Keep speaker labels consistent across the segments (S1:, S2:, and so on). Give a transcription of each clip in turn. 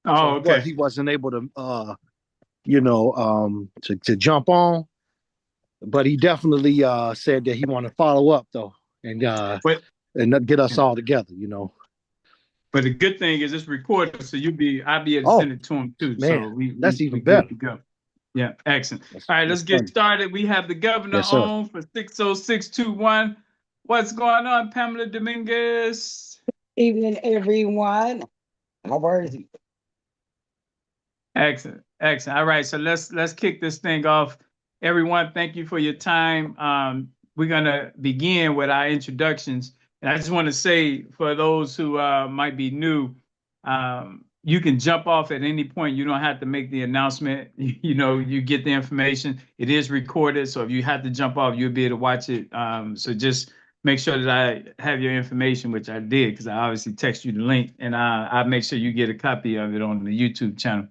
S1: So
S2: Oh, okay.
S1: he wasn't able to to jump on, but he definitely said that he want to follow up though, and
S2: But
S1: get us all together.
S2: but the good thing is it's recorded, so I'll be able to
S1: Oh
S2: send it to him too.
S1: man,
S2: So we
S1: that's
S2: we
S1: even
S2: we good
S1: better.
S2: to go. Yeah, excellent. All right, let's
S1: That's
S2: get
S1: funny.
S2: started. We have the governor
S1: Yes, sir.
S2: on for 60621. What's going on, Pamela Dominguez?
S3: Evening, everyone. How are you?
S2: Excellent, excellent. All right, so let's kick this thing off. Everyone, thank you for your time. We're gonna begin with our introductions, and I just want to say for those who might be new, you can jump off at any point. You don't have to make the announcement. You get the information. It is recorded, so if you have to jump off, you'll be able to watch it. So just make sure that I have your information, which I did, because I obviously text you the link, and I'll make sure you get a copy of it on the YouTube channel.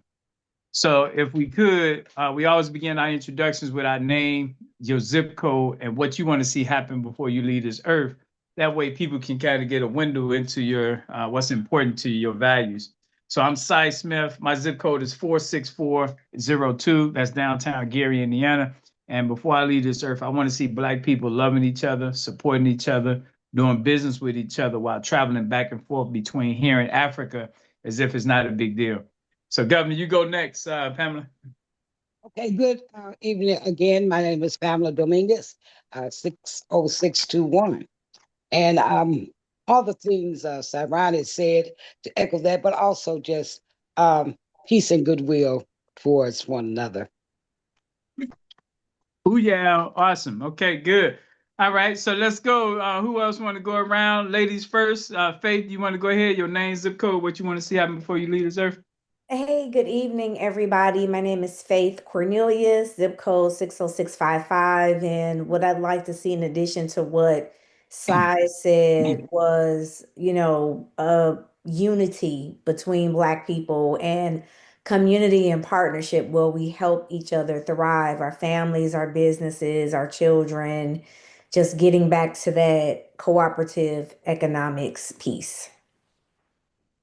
S2: So if we could, we always begin our introductions with our name, your zip code, and what you want to see happen before you leave this earth. That way people can kind of get a window into your what's important to your values. So I'm Cy Smith. My zip code is 46402. That's downtown Gary, Indiana. And before I leave this earth, I want to see Black people loving each other, supporting each other, doing business with each other while traveling back and forth between here and Africa as if it's not a big deal. So, Governor, you go next, Pamela.
S3: Okay, good evening again. My name is Pamela Dominguez, 60621. And all the things Saran has said to echo that, but also just peace and goodwill towards one another.
S2: Oh, yeah. Awesome. Okay, good. All right, so let's go. Who else want to go around? Ladies first. Faith, you want to go ahead? Your name, zip code, what you want to see happen before you leave this earth?
S4: Hey, good evening, everybody. My name is Faith Cornelius, zip code 60655. And what I'd like to see, in addition to what Sai said, was, unity between Black people and community and partnership where we help each other thrive, our families, our businesses, our children, just getting back to that cooperative economics piece.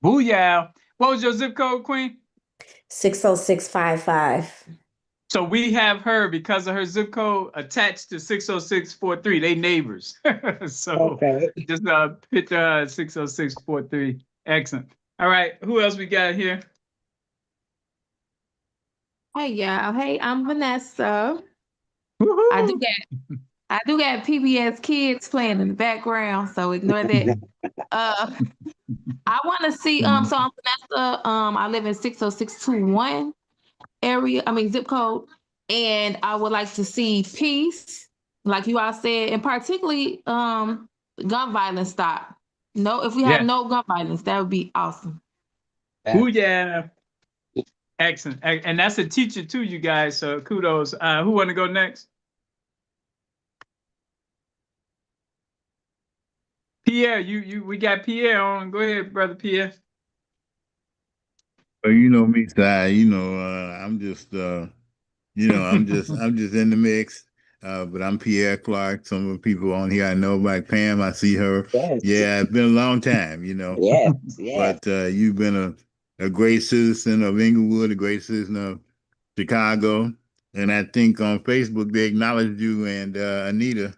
S2: Booyah. What was your zip code, Queen?
S4: 60655.
S2: So we have her because of her zip code attached to 60643. They neighbors. So
S3: Okay.
S2: just picture her 60643. Excellent. All right. Who else we got here?
S5: Hey y'all. Hey, I'm Vanessa. I do
S2: Woohoo.
S5: got I do got PBS kids playing in the background, so ignore that. Uh I want to see so I'm Vanessa. I live in 60621 area, I mean zip code, and I would like to see peace, like you all said, and particularly gun violence stop. No, if we have
S2: Yeah.
S5: no gun violence, that would be awesome.
S2: Booyah. Excellent. And that's a teacher too, you guys. So kudos. Who want to go next? Pierre, we got Pierre on. Go ahead, brother Pierre.
S6: Well, you know me, Ty. I'm just in the mix. But I'm Pierre Clark. Some of the people on here I know, like Pam, I see her.
S3: Yes.
S6: Yeah, it's been a long time.
S3: Yes. Yes.
S6: But you've been a great citizen of Inglewood, a great citizen of Chicago. And I think on Facebook they acknowledged you and Anita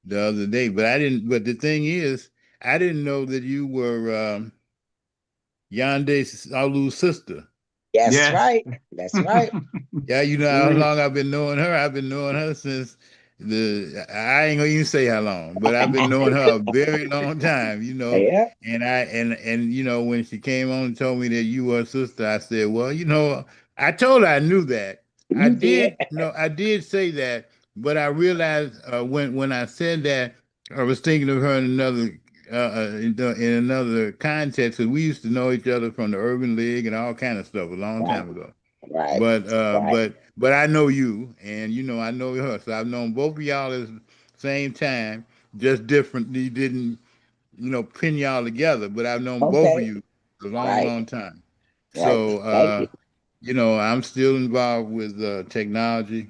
S6: the other day. But the thing is, I didn't know that you were Yande Alu's sister.
S3: That's
S2: Yes.
S3: right. That's right.
S6: Yeah, you know how
S3: Mm.
S6: long I've been knowing her. I've been knowing her since I ain't gonna even say how long, but I've been knowing her a very long time.
S3: Yeah,
S6: And when she came on and told me that you were a sister, I said, well, I told her I knew that.
S3: you did.
S6: I did say that, but I realized when I said that, I was thinking of her in another context. Because we used to know each other from the Urban League and all kind of stuff a long
S3: Right.
S6: time ago.
S3: Right.
S6: But
S3: Right.
S6: I know you, and I know her. So I've known both of y'all at the same time, just differently. Didn't pin y'all together, but I've known both of
S3: Okay.
S6: you a long,
S3: Right.
S6: long time.
S3: Right.
S6: So
S3: Thank you.
S6: I'm still involved with technology.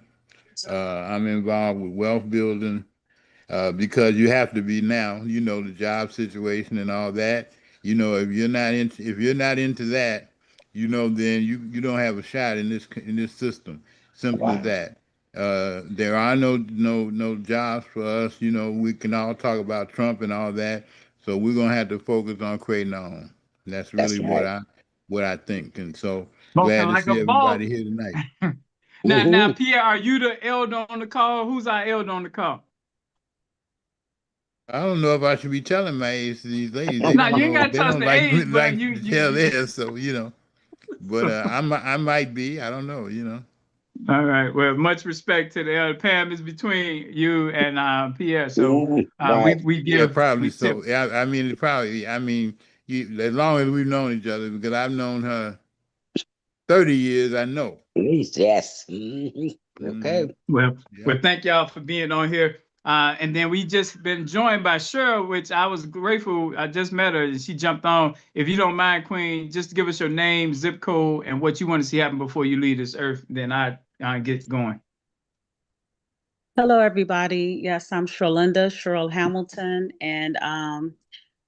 S6: I'm involved with wealth building because you have to be now. The job situation and all that. If you're not into that, then you don't have a shot in this system. Simple as
S3: Wow.
S6: that. There are no jobs for us. We can all talk about Trump and all that. So we're gonna have to focus on creating our own. That's
S3: That's
S6: really
S3: right.
S6: what I think. And so
S2: Smoking
S6: glad to
S2: like a
S6: see
S2: boss.
S6: everybody here tonight.
S2: Now,
S3: Mhm.
S2: Pierre, are you the elder on the call? Who's our elder on the call?
S6: I don't know if I should be telling my age to these ladies. They
S2: Now,
S6: don't
S2: you ain't
S6: know.
S2: got to
S6: They
S2: touch
S6: don't
S2: the
S6: like
S2: age, but
S6: like to tell theirs. So. But I might be. I don't know.
S2: All right. Well, much respect to the elder. Pam is between you and Pierre. So
S3: Mhm. Right.
S2: we
S6: Yeah,
S2: give
S6: probably
S2: we tip.
S6: so. Yeah, I mean, probably. I mean, as long as we've known each other, because I've known her 30 years, I know.
S3: Yes. Mhm.
S6: Hmm.
S3: Okay.
S2: Well,
S6: Yeah.
S2: thank y'all for being on here. And then we just been joined by Cheryl, which I was grateful. I just met her and she jumped on. If you don't mind, Queen, just give us your name, zip code, and what you want to see happen before you leave this earth. Then I get going.
S7: Hello, everybody. Yes, I'm Cheryl Hamilton, and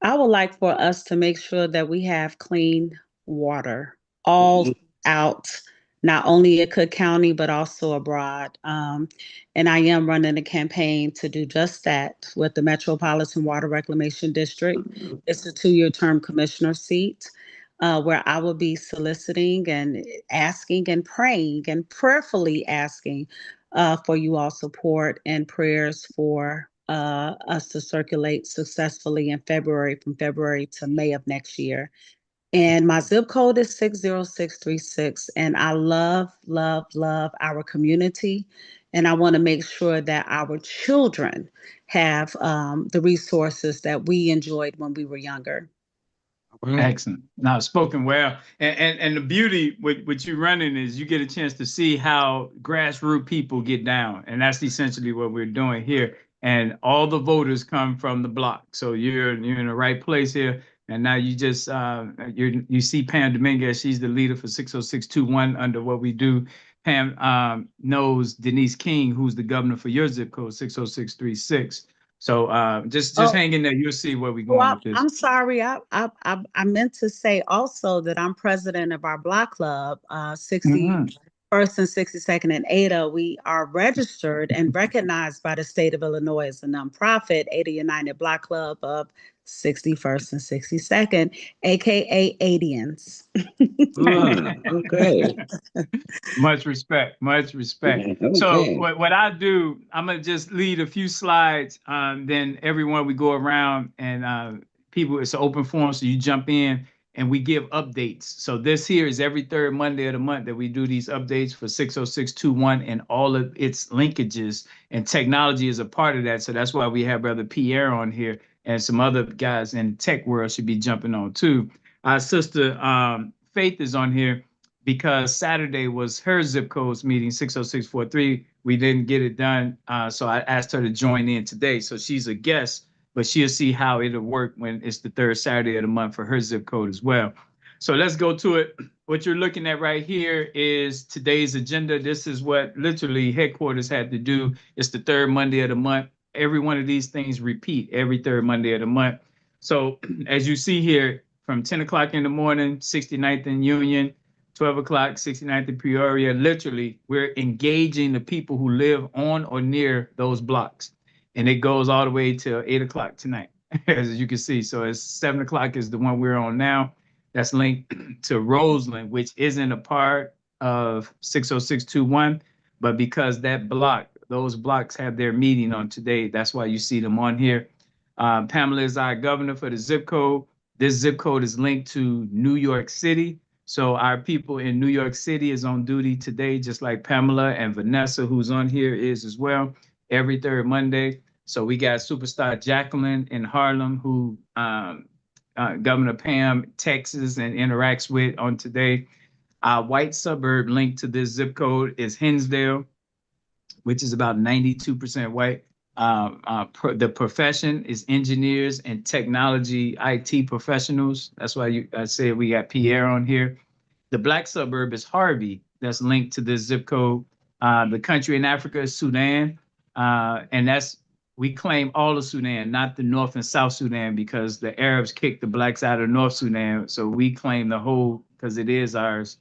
S7: I would like for us to make sure that we have clean water all out, not only in Cook County, but also abroad. And I am running a campaign to do just that with the Metropolitan Water Reclamation District. It's a 2-year term commissioner seat. Where I will be soliciting and asking and praying and prayerfully asking for you all support and prayers for us to circulate successfully in February, from February to May of next year. And my zip code is 60636. And I love, love, love our community. And I want to make sure that our children have the resources that we enjoyed when we were younger.
S2: Excellent. Now, spoken well. And the beauty with you running is you get a chance to see how grassroots people get down. And that's essentially what we're doing here. And all the voters come from the block. So you're in the right place here. And now you just you see Pam Dominguez, she's the leader for 60621 under what we do. Pam knows Denise King, who's the governor for your zip code, 60636. So just
S7: Oh,
S2: hang in there. You'll see where we're
S7: well,
S2: going with this.
S7: I'm sorry. I meant to say also that I'm president of our block club, 61st and 62nd and Ada. We are registered and recognized by the state of Illinois as a nonprofit, Ada United Block Club of 61st and 62nd, aka Adians.
S3: Okay.
S2: Much respect, much respect. So
S3: Okay.
S2: what I do, I'm gonna just lead a few slides. Then everyone we go around and people, it's an open forum, so you jump in and we give updates. So this here is every third Monday of the month that we do these updates for 60621 and all of its linkages. And technology is a part of that. So that's why we have Brother Pierre on here and some other guys in tech world should be jumping on too. Our sister Faith is on here because Saturday was her zip codes meeting, 60643. We didn't get it done. So I asked her to join in today. So she's a guest, but she'll see how it'll work when it's the third Saturday of the month for her zip code as well. So let's go to it. What you're looking at right here is today's agenda. This is what literally headquarters had to do. It's the third Monday of the month. Every one of these things repeat every third Monday of the month. So as you see here, from 10 o'clock in the morning, 69th and Union, 12 o'clock, 69th in Peoria. Literally, we're engaging the people who live on or near those blocks. And it goes all the way till 8 o'clock tonight, as you can see. So it's 7 o'clock is the one we're on now. That's linked to Roseland, which isn't a part of 60621. But because that block, those blocks have their meeting on today, that's why you see them on here. Pamela is our governor for the zip code. This zip code is linked to New York City. So our people in New York City is on duty today, just like Pamela and Vanessa, who's on here, is as well, every third Monday. So we got superstar Jacqueline in Harlem, who Governor Pam texts and interacts with on today. Our white suburb linked to this zip code is Hinsdale, which is about 92% white. The profession is engineers and technology IT professionals. That's why I said we got Pierre on here. The black suburb is Harvey, that's linked to this zip code. The country in Africa is Sudan, and we claim all of Sudan, not the North and South Sudan, because the Arabs kicked the blacks out of North Sudan. So we claim the whole because it is ours,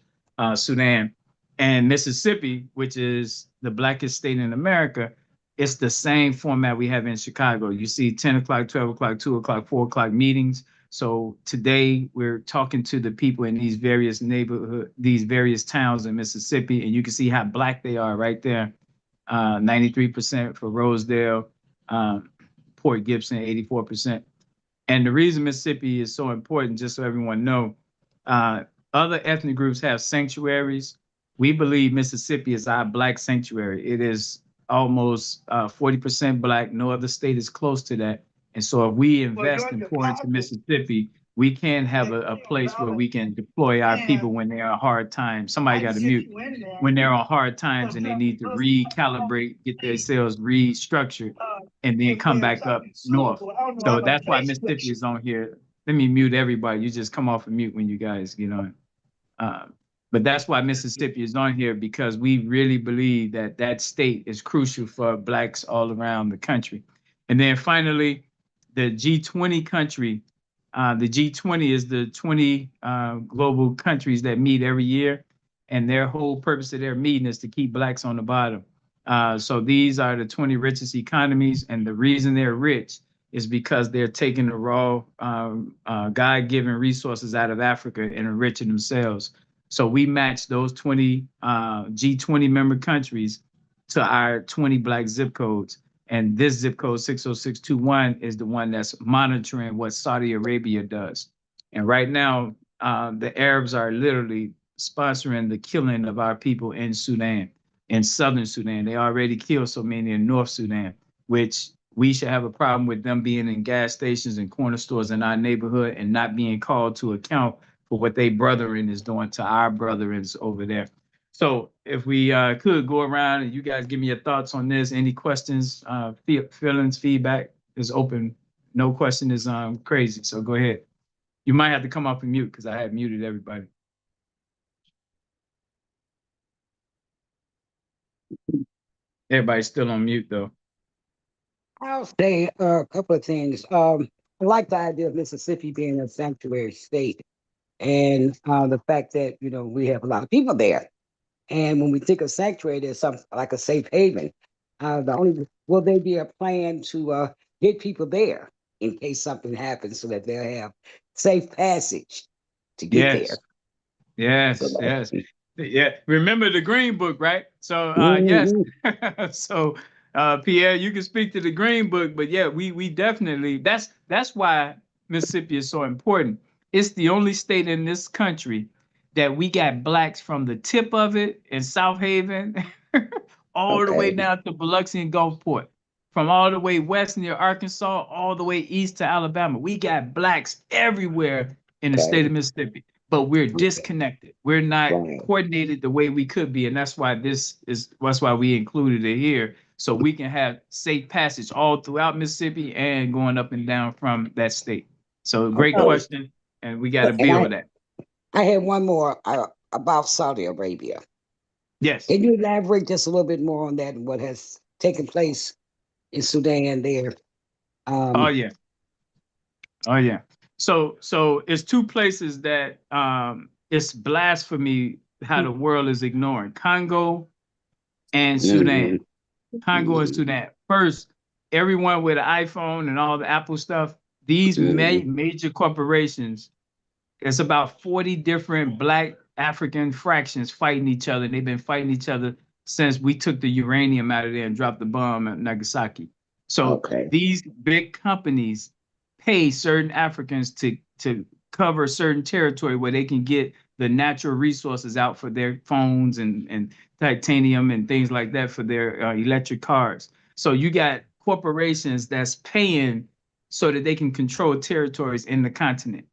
S2: Sudan. And Mississippi, which is the blackest state in America, it's the same format we have in Chicago. You see 10 o'clock, 12 o'clock, 2 o'clock, 4 o'clock meetings. So today we're talking to the people in these various these various towns in Mississippi, and you can see how black they are right there. 93% for Rosedale, Port Gibson, 84%. And the reason Mississippi is so important, just so everyone know, other ethnic groups have sanctuaries. We believe Mississippi is our black sanctuary. It is almost 40% black. No other state is close to that. And so if we invest and pour into Mississippi, we can have a place where we can deploy our people when they're on hard times. Somebody got to mute. When they're on hard times and they need to recalibrate, get themselves restructured, and then come back up north. So that's why Mississippi is on here. Let me mute everybody. You just come off of mute when you guys get on. But that's why Mississippi is on here, because we really believe that that state is crucial for blacks all around the country. And then finally, the G20 country. The G20 is the 20 global countries that meet every year, and their whole purpose of their meeting is to keep blacks on the bottom. So these are the 20 richest economies, and the reason they're rich is because they're taking the raw God-given resources out of Africa and enriching themselves. So we match those 20 G20 member countries to our 20 black zip codes. And this zip code 60621 is the one that's monitoring what Saudi Arabia does. And right now, the Arabs are literally sponsoring the killing of our people in Sudan, in southern Sudan. They already killed so many in North Sudan, which we should have a problem with them being in gas stations and corner stores in our neighborhood and not being called to account for what they brethren is doing to our brethrens over there. So if we could go around and you guys give me your thoughts on this, any questions, feelings, feedback is open. No question is crazy. So go ahead. You might have to come off and mute because I had muted everybody. Everybody's still on mute though.
S3: I'll say a couple of things. I like the idea of Mississippi being a sanctuary state, and the fact that we have a lot of people there. And when we think of sanctuary, there's something like a safe haven. Will there be a plan to get people there in case something happens, so that they'll have safe passage to get there?
S2: Yes. Yeah. Remember the Green Book, right? So yes. So Pierre, you can speak to the Green Book, but yeah, we definitely that's why Mississippi is so important. It's the only state in this country that we got blacks from the tip of it in South Haven all the way down to Biloxi and Gulfport. From all the way west near Arkansas, all the way east to Alabama. We got blacks everywhere in the state of Mississippi, but we're disconnected. We're not coordinated the way we could be. And that's why we included it here. So we can have safe passage all throughout Mississippi and going up and down from that state. So great question. And we got to build that.
S3: I had one more about Saudi Arabia.
S2: Yes.
S3: Can you elaborate just a little bit more on that and what has taken place in Sudan there?
S2: Oh yeah. So it's two places that it's blasphemy how the world is ignoring Congo and Sudan. Congo and Sudan. First, everyone with an iPhone and all the Apple stuff, these major corporations, it's about 40 different black African fractions fighting each other. They've been fighting each other since we took the uranium out of there and dropped the bomb at Nagasaki. So these big companies pay certain Africans to cover certain territory where they can get the natural resources out for their phones and titanium and things like that for their electric cars. So you got corporations that's paying so that they can control territories in the continent.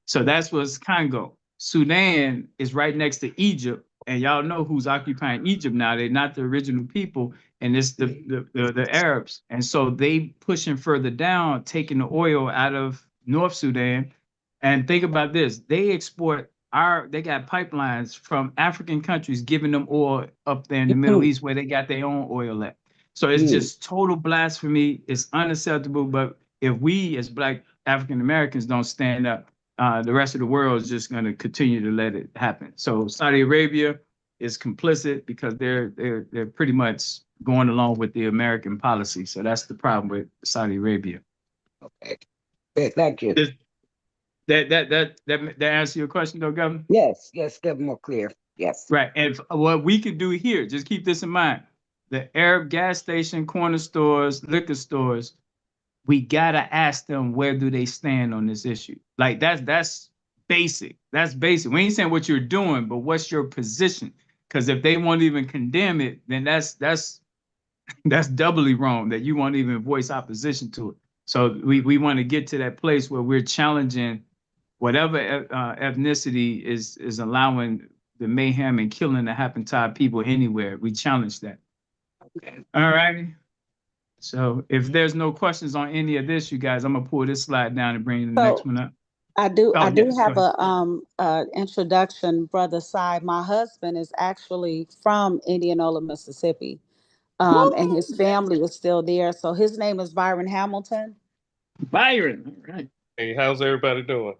S2: So that's what's Congo. Sudan is right next to Egypt, and y'all know who's occupying Egypt now. They're not the original people, and it's the Arabs. And so they pushing further down, taking the oil out of North Sudan. And think about this: they got pipelines from African countries giving them oil up there in the Middle East where they got their own oil at. So it's just total blasphemy. It's unacceptable. But if we as Black African Americans don't stand up, the rest of the world is just going to continue to let it happen. So Saudi Arabia is complicit because they're pretty much going along with the American policy. So that's the problem with Saudi Arabia.
S3: Okay. Thank you.
S2: That answer your question, though, Governor?
S3: Yes, get more clear. Yes.
S2: Right. And what we could do here, just keep this in mind. The Arab gas station, corner stores, liquor stores, we gotta ask them where do they stand on this issue. Like that's basic. That's basic. We ain't saying what you're doing, but what's your position? Because if they won't even condemn it, then that's doubly wrong that you won't even voice opposition to it. So we want to get to that place where we're challenging whatever ethnicity is allowing the mayhem and killing to happen to our people anywhere. We challenge that.
S3: Okay.
S2: All righty. So if there's no questions on any of this, you guys, I'm gonna pull this slide down and bring the next one up.
S7: I do
S2: Oh, yes,
S7: have
S2: go ahead.
S7: a introduction, Brother Cy. My husband is actually from Indianola, Mississippi. And his family is still there. So his name is Byron Hamilton.
S2: Byron. All right.
S8: Hey, how's everybody doing?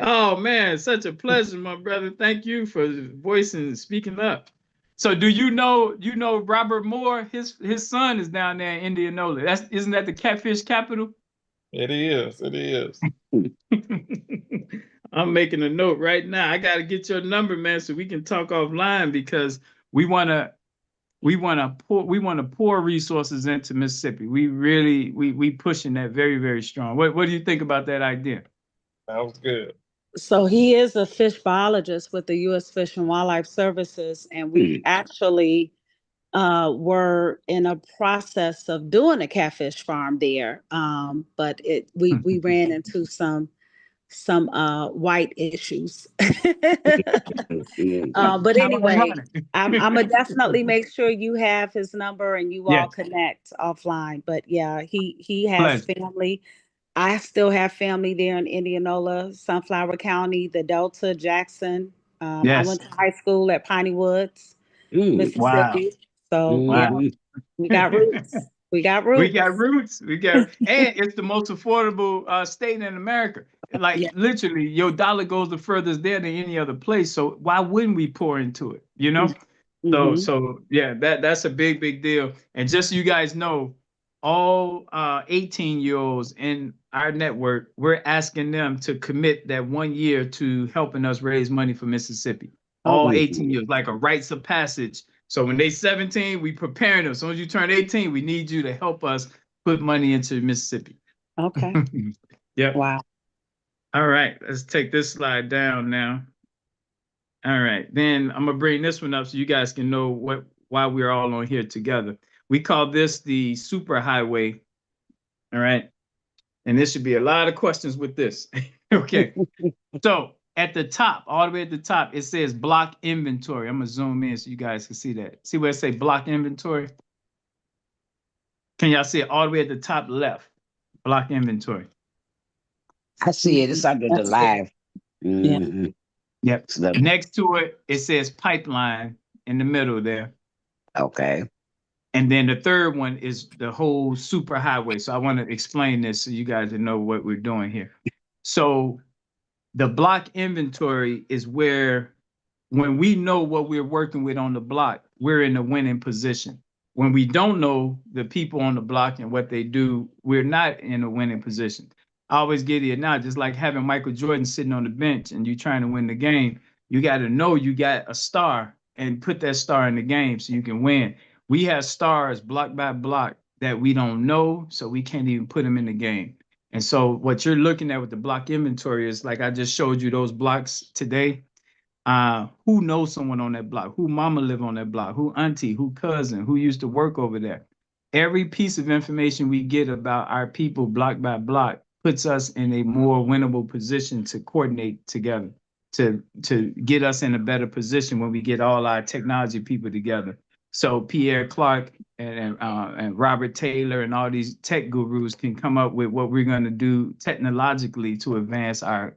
S2: Oh man, such a pleasure, my brother. Thank you for voicing and speaking up. So do you know Robert Moore? His son is down there in Indianola. Isn't that the catfish capital?
S8: It is. It is.
S2: I'm making a note right now. I gotta get your number, man, so we can talk offline because we wanna pour resources into Mississippi. We pushing that very, very strong. What do you think about that idea?
S8: Sounds good.
S7: So he is a fish biologist with the U.S. Fish and Wildlife Services, and we actually were in a process of doing a catfish farm there. But we ran into some white issues. But anyway, I'm gonna definitely make sure you have his number and you all connect offline. But yeah, he has family. I still have family there in Indianola, Sunflower County, the Delta, Jackson. I went to high school at Piney Woods, Mississippi.
S2: Wow.
S7: So yeah, we got roots. We got roots.
S2: And it's the most affordable state in America. Like literally, your dollar goes the furthest there than any other place. So why wouldn't we pour into it? You know? So yeah, that's a big deal. And just so you guys know, all 18-year-olds in our network, we're asking them to commit that 1 year to helping us raise money for Mississippi. All 18 years, like a rites of passage. So when they 17, we preparing them. As soon as you turn 18, we need you to help us put money into Mississippi.
S7: Okay.
S2: Yep.
S7: Wow.
S2: All right, let's take this slide down now. All right, then I'm gonna bring this one up so you guys can know why we're all on here together. We call this the superhighway. All right, and there should be a lot of questions with this. Okay, so at the top, all the way at the top, it says block inventory. I'm gonna zoom in so you guys can see that. See where it say block inventory? Can y'all see it all the way at the top left? Block inventory.
S3: I see it. It's under the live.
S7: Yeah.
S2: Yep. Next to it, it says pipeline in the middle there.
S3: Okay.
S2: And then the third one is the whole superhighway. So I want to explain this so you guys know what we're doing here. So the block inventory is where, when we know what we're working with on the block, we're in a winning position. When we don't know the people on the block and what they do, we're not in a winning position. I always get it now, just like having Michael Jordan sitting on the bench and you trying to win the game, you got to know you got a star and put that star in the game so you can win. We have stars block by block that we don't know, so we can't even put them in the game. And so what you're looking at with the block inventory is, like I just showed you those blocks today. Who knows someone on that block? Who mama live on that block? Who auntie? Who cousin? Who used to work over there? Every piece of information we get about our people block by block puts us in a more winnable position to coordinate together, to get us in a better position when we get all our technology people together. So Pierre Clark and Robert Taylor and all these tech gurus can come up with what we're going to do technologically to advance our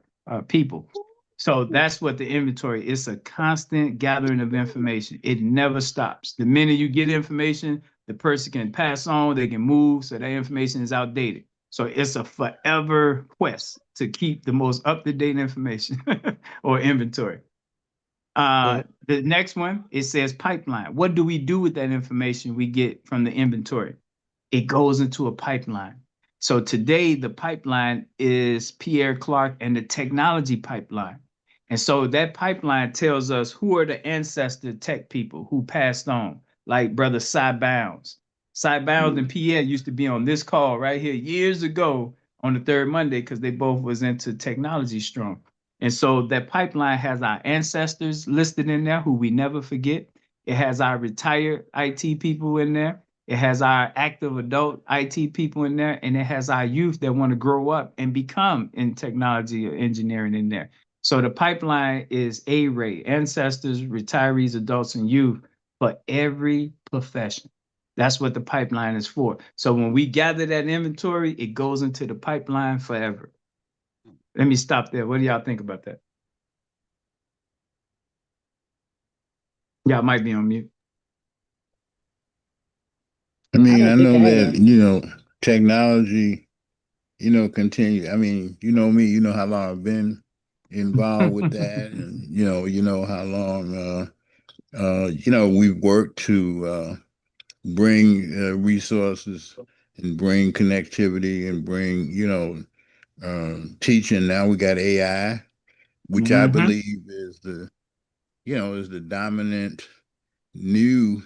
S2: people. So that's what the inventory is. A constant gathering of information. It never stops. The minute you get information, the person can pass on, they can move, so that information is outdated. So it's a forever quest to keep the most up-to-date information or inventory. The next one, it says pipeline. What do we do with that information we get from the inventory? It goes into a pipeline. So today, the pipeline is Pierre Clark and the technology pipeline. And so that pipeline tells us who are the ancestor tech people who passed on, like Brother Cy Bounds. Cy Bounds and Pierre used to be on this call right here years ago on the third Monday because they both was into technology strong. And so that pipeline has our ancestors listed in there who we never forget. It has our retired IT people in there. It has our active adult IT people in there, and it has our youth that want to grow up and become in technology or engineering in there. So the pipeline is A-rate, ancestors, retirees, adults, and youth for every profession. That's what the pipeline is for. So when we gather that inventory, it goes into the pipeline forever. Let me stop there. What do y'all think about that? Y'all might be on mute.
S6: I mean, I
S3: don't think
S6: know
S3: I
S6: that,
S3: am.
S6: technology, continue. I mean, you know me, you know how long I've been involved with that, and you know how long we've worked to bring resources and bring connectivity and bring, teaching. Now we got AI, which I
S2: Mm-hmm.
S6: believe is the dominant new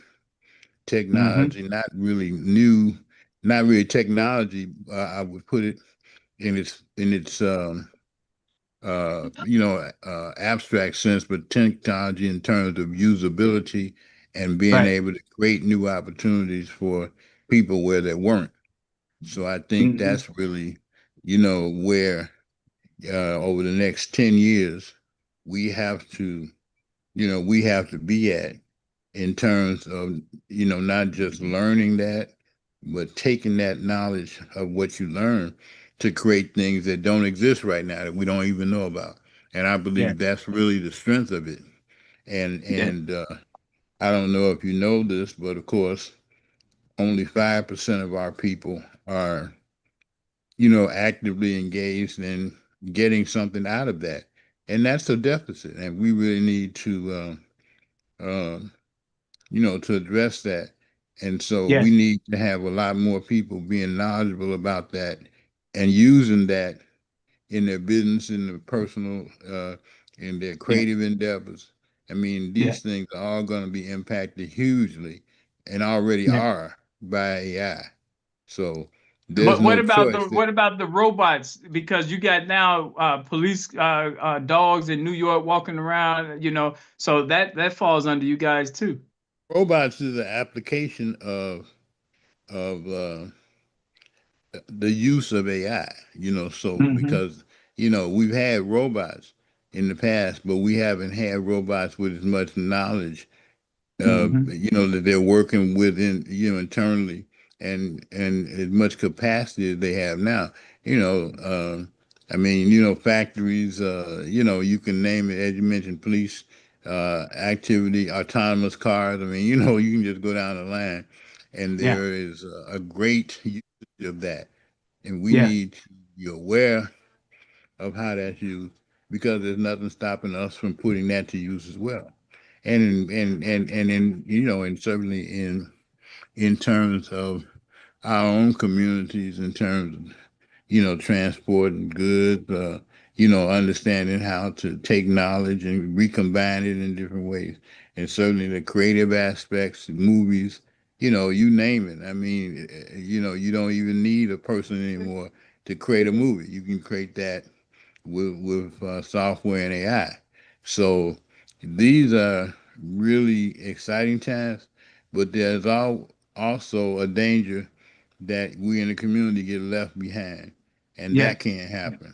S2: Mm-hmm.
S6: technology, not really new, not really technology. I would put it in its abstract sense, but technology in terms of usability and being
S2: Right.
S6: able to create new opportunities for people where there weren't. So I think
S2: Mm-hmm.
S6: that's really, where over the next 10 years we have to, we have to be at in terms of, not just learning that, but taking that knowledge of what you learn to create things that don't exist right now that we don't even know about. And I
S2: Yeah.
S6: believe that's really the strength of it. And
S2: Yeah.
S6: and I don't know if you know this, but of course, only 5% of our people are, actively engaged in getting something out of that. And that's a deficit. And we really need to address that. And so we
S2: Yes.
S6: need to have a lot more people being knowledgeable about that and using that in their business, in their personal, in their
S2: Yeah.
S6: creative endeavors. I mean,
S2: Yeah.
S6: these things are all going to be impacted hugely and already
S2: Yeah.
S6: are by AI. So there's
S2: But
S6: no choice.
S2: what about the robots? Because you got now police dogs in New York walking around, so that falls under you guys too.
S6: Robots is an application of the use of AI, so
S2: Mm-hmm.
S6: because we've had robots in the past, but we haven't had robots with as much knowledge,
S2: Mm-hmm.
S6: that they're working within, internally and as much capacity as they have now. You know, I mean, factories, you can name it, as you mentioned, police activity, autonomous cars. I mean, you can just go down the line, and
S2: Yeah.
S6: there is a great usage of that, and we
S2: Yeah.
S6: need to be aware of how that's used because there's nothing stopping us from putting that to use as well. And in and certainly in terms of our own communities, in terms of transporting goods, understanding how to take knowledge and recombine it in different ways, and certainly the creative aspects, movies, you name it. I mean, you don't even need a person anymore to create a movie. You can create that with software and AI. So these are really exciting times, but there's also a danger that we in the community get left behind, and
S2: Yeah.
S6: that can't happen.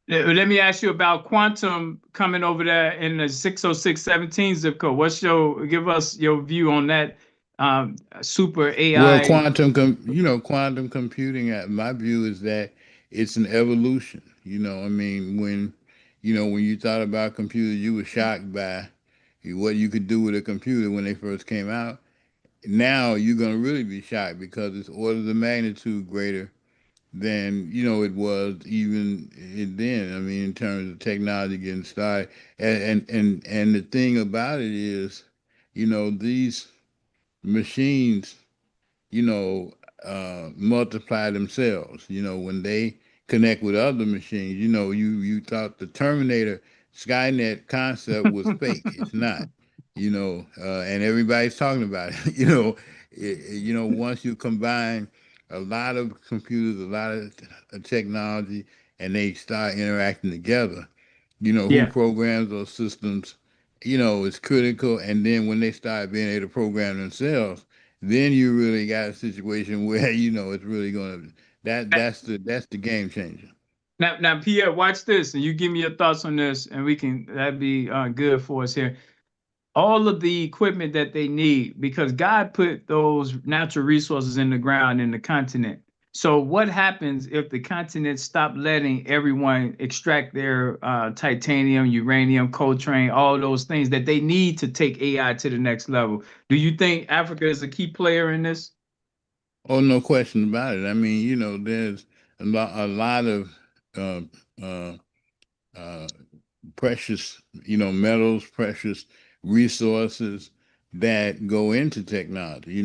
S2: Let me ask you about quantum coming over there in the 60617 zip code. Give us your view on that super
S6: Well,
S2: AI?
S6: quantum computing. My view is that it's an evolution. I mean, when you thought about computers, you were shocked by what you could do with a computer when they first came out. Now you're gonna really be shocked because it's orders of magnitude greater than it was then. I mean, in terms of technology getting started, and the thing about it is, these machines multiply themselves. When they connect with other machines, you thought the Terminator Skynet concept was fake. It's not. And everybody's talking about it. Once you combine a lot of computers, a lot of technology, and they start interacting together, who
S2: Yeah.
S6: programs those systems, is critical. And then when they start being able to program themselves, then you really got a situation where it's really gonna that's the game changer.
S2: Now, Pierre, watch this, and you give me your thoughts on this, and that'd be good for us here. All of the equipment that they need, because God put those natural resources in the ground in the continent. So what happens if the continent stop letting everyone extract their titanium, uranium, Coltrane, all those things that they need to take AI to the next level? Do you think Africa is a key player in this?
S6: Oh, no question about it. I mean, there's a lot of uh, uh, uh, precious, metals, precious resources that go into technology.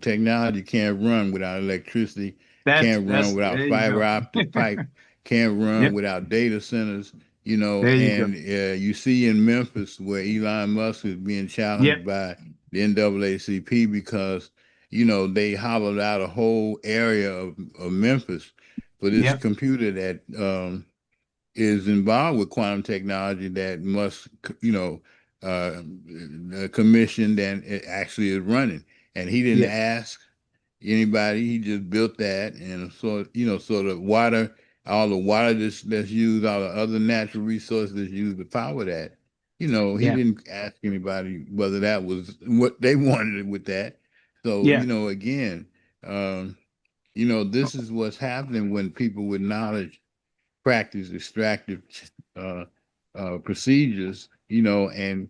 S6: Technology can't run without electricity, can't run without
S2: There you
S6: fiber
S2: go.
S6: optic pipe, can't run
S2: Yep,
S6: without data centers.
S2: there you go.
S6: And you see in Memphis where Elon Musk is being
S2: Yep,
S6: challenged by the NAACP because they hollowed out a whole area of Memphis for this
S2: yep,
S6: computer that is involved with quantum technology that must, commissioned and it actually is running. And he didn't
S2: yep,
S6: ask anybody. He just built that and sort of water, all the water that's used, all the other natural resources that's used to power that. He
S2: yeah,
S6: didn't ask anybody whether that was what they wanted with that. So,
S2: yeah.
S6: again, this is what's happening when people with knowledge practice extractive uh, procedures, and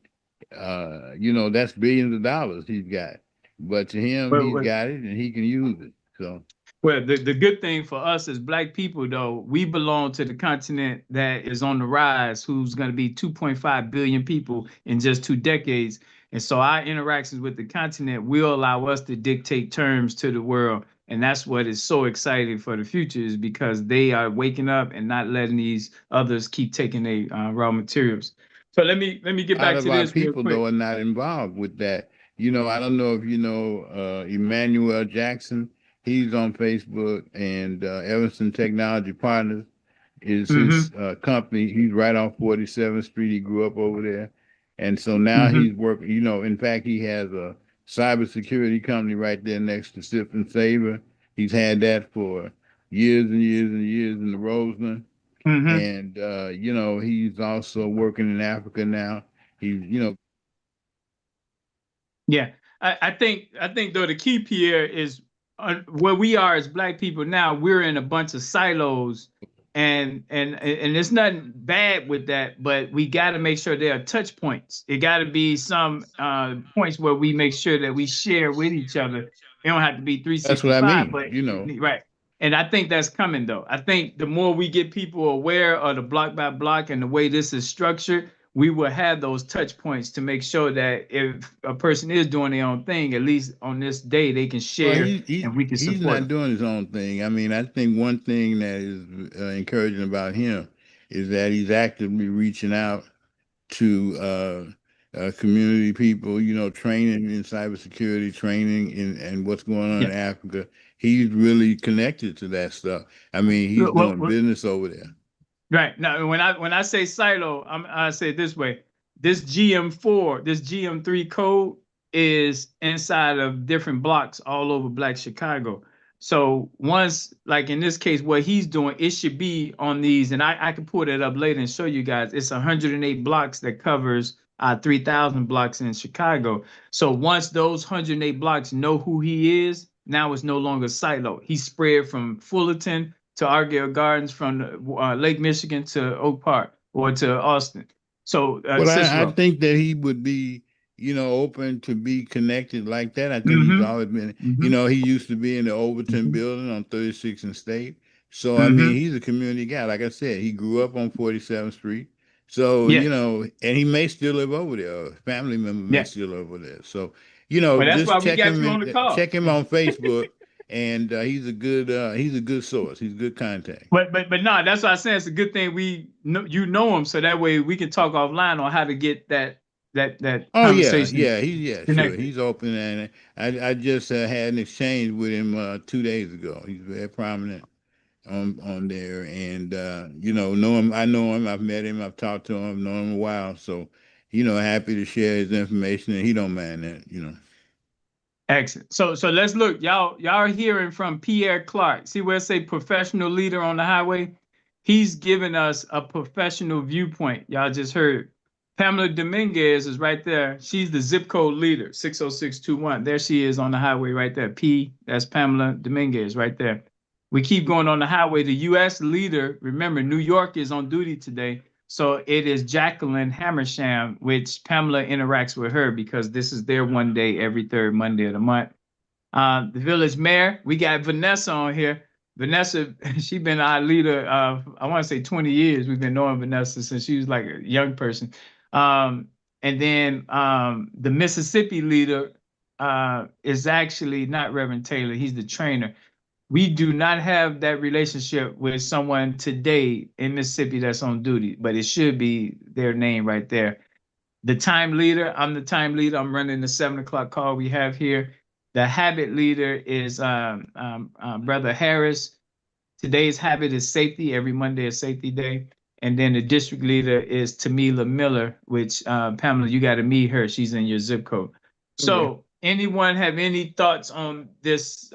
S6: that's billions of dollars he's got. But to him,
S2: Well,
S6: he's
S2: well,
S6: got it and he can use it. So
S2: well, the good thing for us as Black people, though, we belong to the continent that is on the rise, who's going to be 2.5 billion people in just 2 decades. And so our interactions with the continent will allow us to dictate terms to the world. And that's what is so exciting for the future, is because they are waking up and not letting these others keep taking their raw materials. So let me get
S6: a lot
S2: back
S6: of
S2: to
S6: our
S2: this real
S6: people
S2: quick.
S6: though are not involved with that. I don't know if Emmanuel Jackson. He's on Facebook, and Evanston Technology Partners is his
S2: Hmm.
S6: company. He's right off 47th Street. He grew up over there. And so now
S2: Hmm.
S6: he's working, in fact, he has a cybersecurity company right there next to Sip and Saver. He's had that for years and years and years in the Roseland.
S2: Hmm.
S6: And, he's also working in Africa now. He's,
S2: Yeah, I think though the key here is where we are as Black people now. We're in a bunch of silos, and there's nothing bad with that, but we got to make sure there are touch points. It got to be some points where we make sure that we share with each other. It don't have to be
S6: that's what I
S2: 365,
S6: mean,
S2: but right. And I think that's coming though. I think the more we get people aware of the block by block and the way this is structured, we will have those touch points to make sure that if a person is doing their own thing, at least on this day, they can
S6: Well,
S2: share and we can
S6: he's
S2: support
S6: not
S2: them.
S6: doing his own thing. I mean, I think one thing that is encouraging about him is that he's actively reaching out to community people, training in cybersecurity, training in what's going on
S2: Yeah.
S6: in Africa. He's really connected to that stuff. I mean, he's doing business over there.
S2: Right. Now, when I say silo, I say it this way. This GM4, this GM3 code is inside of different blocks all over Black Chicago. So once, like in this case, what he's doing, it should be on these, and I can pull that up later and show you guys. It's 108 blocks that covers 3,000 blocks in Chicago. So once those 108 blocks know who he is, now it's no longer silo. He's spread from Fullerton to Argyle Gardens, from Lake Michigan to Oak Park or to Austin. So
S6: Well, I
S2: Cicero.
S6: think that he would be, open to be connected like that. I think he's
S2: Mm-hmm.
S6: always been,
S2: Mm-hmm.
S6: he used to be in the Overton
S2: Mm-hmm.
S6: building on 36th and State. So I mean, he's a community guy. Like I said, he grew up on 47th Street. So,
S2: Yeah,
S6: and he may still live over there. Or a family member may
S2: yeah.
S6: still live over there. So,
S2: Well, that's why
S6: just
S2: we got you on the call.
S6: check him on Facebook, and he's a good source. He's a good contact.
S2: But no, that's why I say it's a good thing we know you know him, so that way we can talk offline on how to get that
S6: Oh yeah,
S2: conversation
S6: sure.
S2: connected.
S6: He's open, and I just had an exchange with him 2 days ago. He's very prominent on there, and know him. I know him. I've met him. I've talked to him. Known him a while, so happy to share his information, and he don't mind that.
S2: Excellent. So let's look. Y'all are hearing from Pierre Clark. See where it say professional leader on the highway? He's giving us a professional viewpoint. Y'all just heard. Pamela Dominguez is right there. She's the zip code leader, 60621. There she is on the highway right there. That's Pamela Dominguez right there. We keep going on the highway. The U.S. leader, remember, New York is on duty today. So it is Jacqueline Hammersham, which Pamela interacts with her because this is their one day every third Monday of the month. The village mayor, we got Vanessa on here. Vanessa, she's been our leader I want to say 20 years. We've been knowing Vanessa since she was like a young person. And then the Mississippi leader is actually not Reverend Taylor. He's the trainer. We do not have that relationship with someone today in Mississippi that's on duty, but it should be their name right there. The time leader, I'm the time leader. I'm running the 7 o'clock call we have here. The habit leader is Brother Harris. Today's habit is safety. Every Monday is safety day. And then the district leader is Tamila Miller, which Pamela, you got to meet her. She's in your zip code. So anyone have any thoughts on this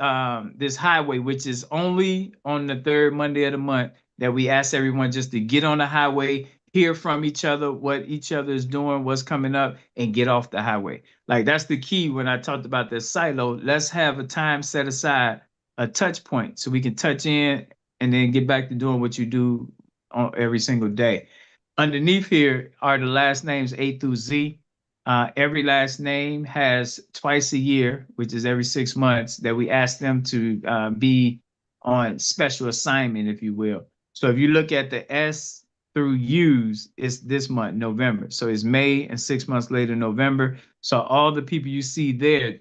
S2: this highway, which is only on the third Monday of the month, that we ask everyone just to get on the highway, hear from each other, what each other is doing, what's coming up, and get off the highway. Like that's the key when I talked about this silo. Let's have a time set aside, a touch point, so we can touch in and then get back to doing what you do on every single day. Underneath here are the last names A through Z. Every last name has twice a year, which is every 6 months, that we ask them to be on special assignment, if you will. So if you look at the S through U's, it's this month, November. So it's May, and 6 months later, November. So all the people you see there,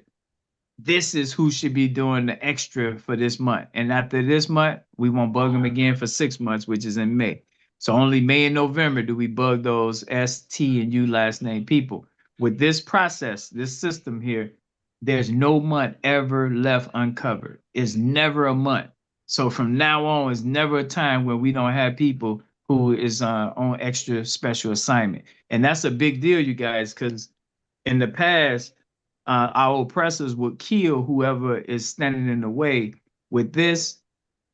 S2: this is who should be doing the extra for this month. And after this month, we won't bug them again for 6 months, which is in May. So only May and November do we bug those S, T, and U last name people. With this process, this system here, there's no month ever left uncovered. It's never a month. So from now on, it's never a time where we don't have people who is on extra special assignment. And that's a big deal, you guys, because in the past, our oppressors would kill whoever is standing in the way. With this,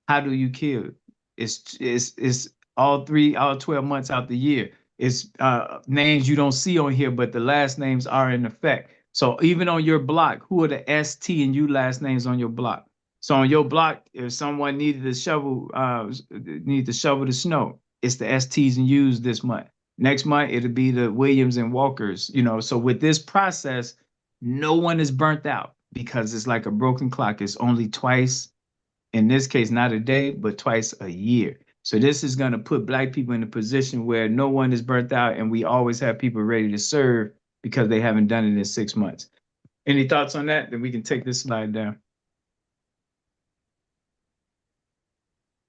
S2: how do you kill? It's all 12 months out the year. It's names you don't see on here, but the last names are in effect. So even on your block, who are the S, T, and U last names on your block? So on your block, if someone needed to shovel the snow, it's the S, T's, and U's this month. Next month, it'll be the Williams and Walkers. So with this process, no one is burnt out because it's like a broken clock. It's only twice, in this case, not a day, but twice a year. So this is going to put Black people in a position where no one is burnt out, and we always have people ready to serve because they haven't done it in 6 months. Any thoughts on that? Then we can take this slide down.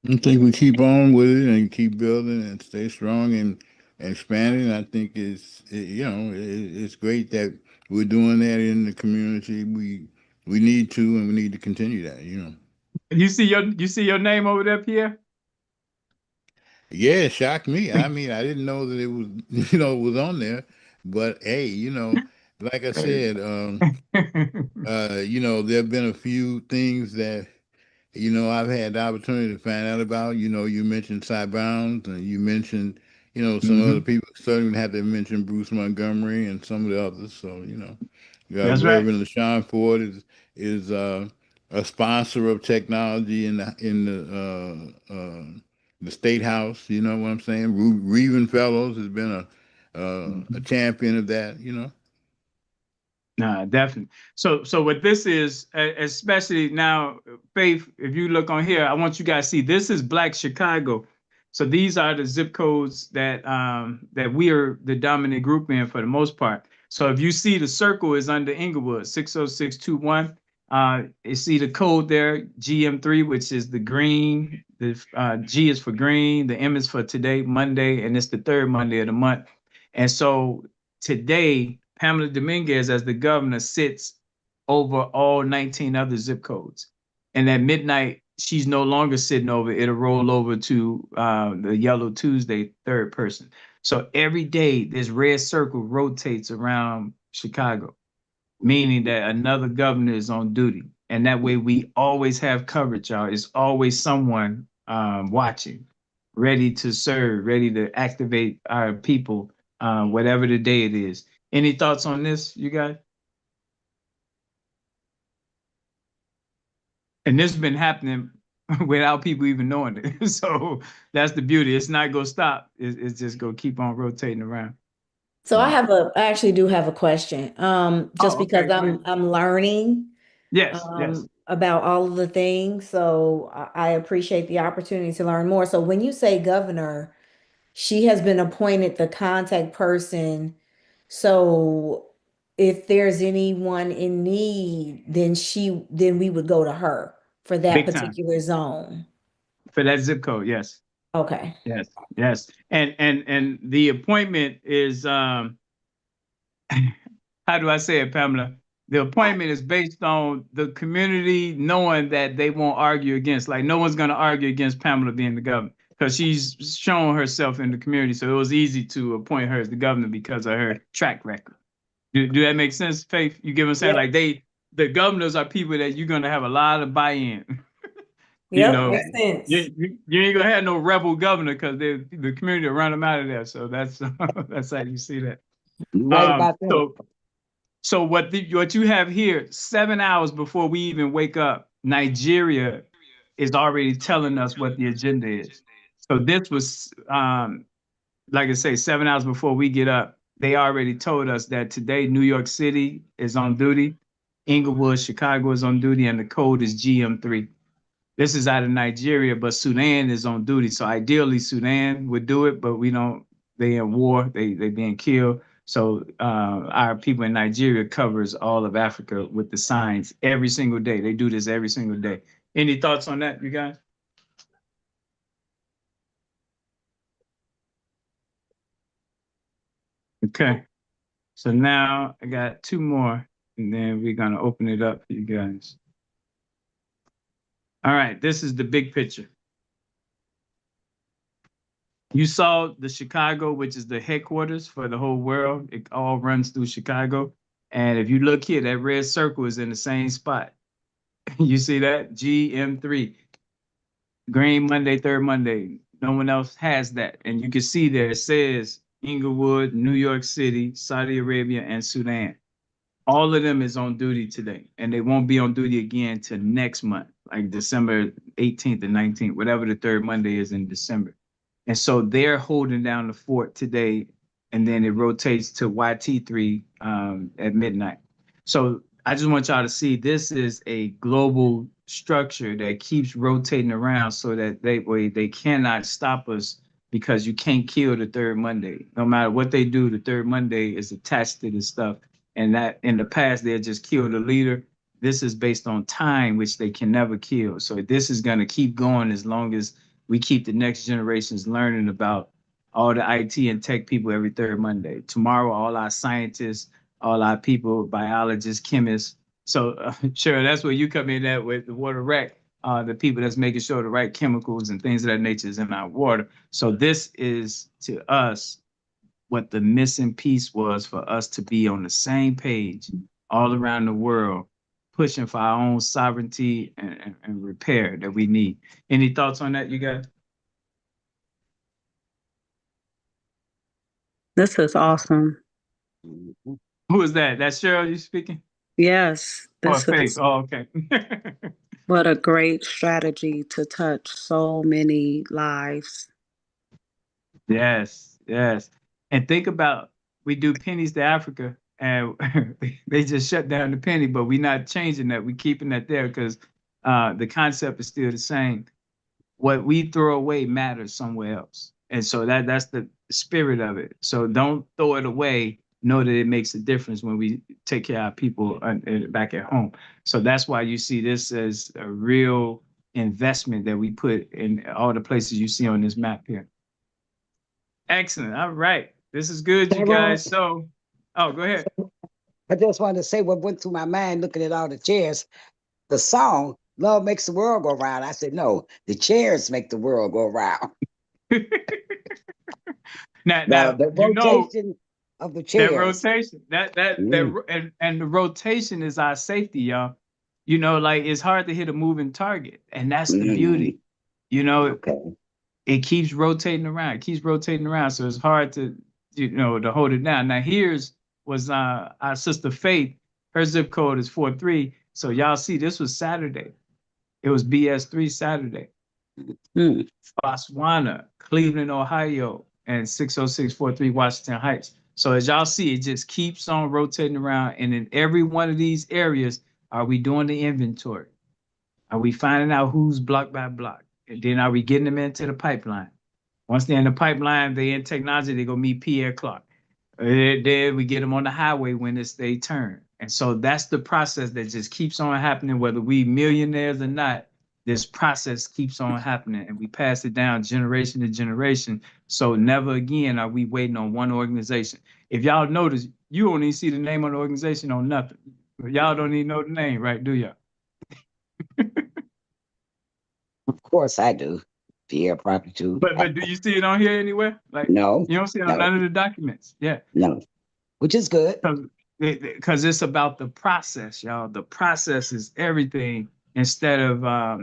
S6: I think we keep on with it and keep building and stay strong and expanding. I think it's great that we're doing that in the community. We need to, and we need to continue that.
S2: You see your name over there, Pierre?
S6: Yeah, it shocked me. I mean, I didn't know that it was it was on there. But hey, like I said, there have been a few things that I've had the opportunity to find out about. You mentioned Cy Brown, and you mentioned, some other people. Certainly have to mention Bruce Montgomery and some of the others. So,
S2: That's right.
S6: Reverend LaShawn Ford is a sponsor of technology in the State House. You know what I'm saying? Reven Fellows has been a champion of that.
S2: Nah, definitely. So what this is, especially now, Faith, if you look on here, I want you guys to see this is Black Chicago. So these are the zip codes that we are the dominant group in for the most part. So if you see the circle is under Inglewood, 60621. You see the code there, GM3, which is the green. The G is for green, the M is for today, Monday, and it's the third Monday of the month. And so today, Pamela Dominguez, as the governor, sits over all 19 other zip codes. And at midnight, she's no longer sitting over. It'll roll over to the Yellow Tuesday, third person. So every day, this red circle rotates around Chicago, meaning that another governor is on duty. And that way, we always have coverage, y'all. It's always someone watching, ready to serve, ready to activate our people, whatever the day it is. Any thoughts on this, you guys? And this has been happening without people even knowing it. So that's the beauty. It's not gonna stop. It's just gonna keep on rotating around.
S4: So I actually do have a question. Just
S2: Oh, okay,
S4: because
S2: great.
S4: I'm learning
S2: Yes, yes.
S4: about all of the things. So I appreciate the opportunity to learn more. So when you say governor, she has been appointed the contact person. So if there's anyone in need, then we would go to her for that
S2: Big time.
S4: particular zone.
S2: For that zip code, yes.
S4: Okay.
S2: Yes, yes. And the appointment is how do I say it, Pamela? The appointment is based on the community knowing that they won't argue against, like no one's gonna argue against Pamela being the governor because she's shown herself in the community. So it was easy to appoint her as the governor because of her track record. Do that make sense, Faith? You get what I'm saying?
S4: Yep.
S2: Like the governors are people that you're gonna have a lot of buy-in. You
S4: Yep,
S2: know,
S4: makes sense.
S2: you ain't gonna have no rebel governor because the community will run them out of there. So that's that's how you see that.
S3: Right about that.
S2: So what you have here, 7 hours before we even wake up, Nigeria is already telling us what the agenda is. So this was like I say, 7 hours before we get up, they already told us that today New York City is on duty, Inglewood, Chicago is on duty, and the code is GM3. This is out of Nigeria, but Sudan is on duty. So ideally, Sudan would do it, but we don't. They in war. They being killed. So our people in Nigeria covers all of Africa with the signs every single day. They do this every single day. Any thoughts on that, you guys? Okay. So now I got two more, and then we're gonna open it up for you guys. All right, this is the big picture. You saw the Chicago, which is the headquarters for the whole world. It all runs through Chicago. And if you look here, that red circle is in the same spot. You see that? GM3. Green Monday, third Monday. No one else has that. And you can see there it says Inglewood, New York City, Saudi Arabia, and Sudan. All of them is on duty today. And they won't be on duty again till next month, like December 18th and 19th, whatever the third Monday is in December. And so they're holding down the fort today, and then it rotates to YT3 at midnight. So I just want y'all to see this is a global structure that keeps rotating around so that they cannot stop us because you can't kill the third Monday. No matter what they do, the third Monday is attached to this stuff. And that in the past, they'll just kill the leader. This is based on time, which they can never kill. So this is going to keep going as long as we keep the next generations learning about all the IT and tech people every third Monday. Tomorrow, all our scientists, all our people, biologists, chemists. So sure, that's where you come in at with the water rec, the people that's making sure the right chemicals and things of that nature is in our water. So this is to us what the missing piece was for us to be on the same page all around the world, pushing for our own sovereignty and repair that we need. Any thoughts on that, you guys?
S7: This is awesome.
S2: Who is that? That's Cheryl you speaking?
S7: Yes,
S2: Or
S7: this
S2: Faith?
S7: is
S2: Oh, okay.
S7: what a great strategy to touch so many lives.
S2: Yes, yes. And think about we do pennies to Africa. and they just shut down the penny, but we're not changing that. We're keeping that there because the concept is still the same. What we throw away matters somewhere else. And so that's the spirit of it. So don't throw it away. Know that it makes a difference when we take care of our people back at home. So that's why you see this as a real investment that we put in all the places you see on this map here. Excellent. All right. This is good, you guys. So, oh, go ahead.
S3: I just wanted to say what went through my mind looking at all the chairs. The song, Love Makes the World Go Round. I said, no, the chairs make the world go round.
S2: Now,
S3: the
S2: you know,
S3: rotation of the
S2: that
S3: chairs.
S2: rotation, and the rotation is our safety, y'all. You know, like it's hard to hit a moving target, and that's the beauty. You know,
S3: Okay.
S2: it keeps rotating around. It keeps rotating around, so it's hard to, to hold it down. Now, here's was our sister Faith. Her zip code is 43. So y'all see, this was Saturday. It was BS3 Saturday. Botswana, Cleveland, Ohio, and 60643 Washington Heights. So as y'all see, it just keeps on rotating around. And in every one of these areas, are we doing the inventory? Are we finding out who's block by block? And then are we getting them into the pipeline? Once they're in the pipeline, they in technology, they go meet Pierre Clark. Then we get them on the highway when it's their turn. And so that's the process that just keeps on happening, whether we millionaires or not. This process keeps on happening, and we pass it down generation to generation. So never again are we waiting on one organization. If y'all notice, you don't even see the name of the organization on nothing. Y'all don't even know the name, right? Do y'all?
S3: Of course I do. Pierre Property too.
S2: But do you see it on here anywhere? Like,
S3: No.
S2: You don't see it on none of the documents. Yeah.
S3: No. Which is good.
S2: Because it's about the process, y'all. The process is everything instead of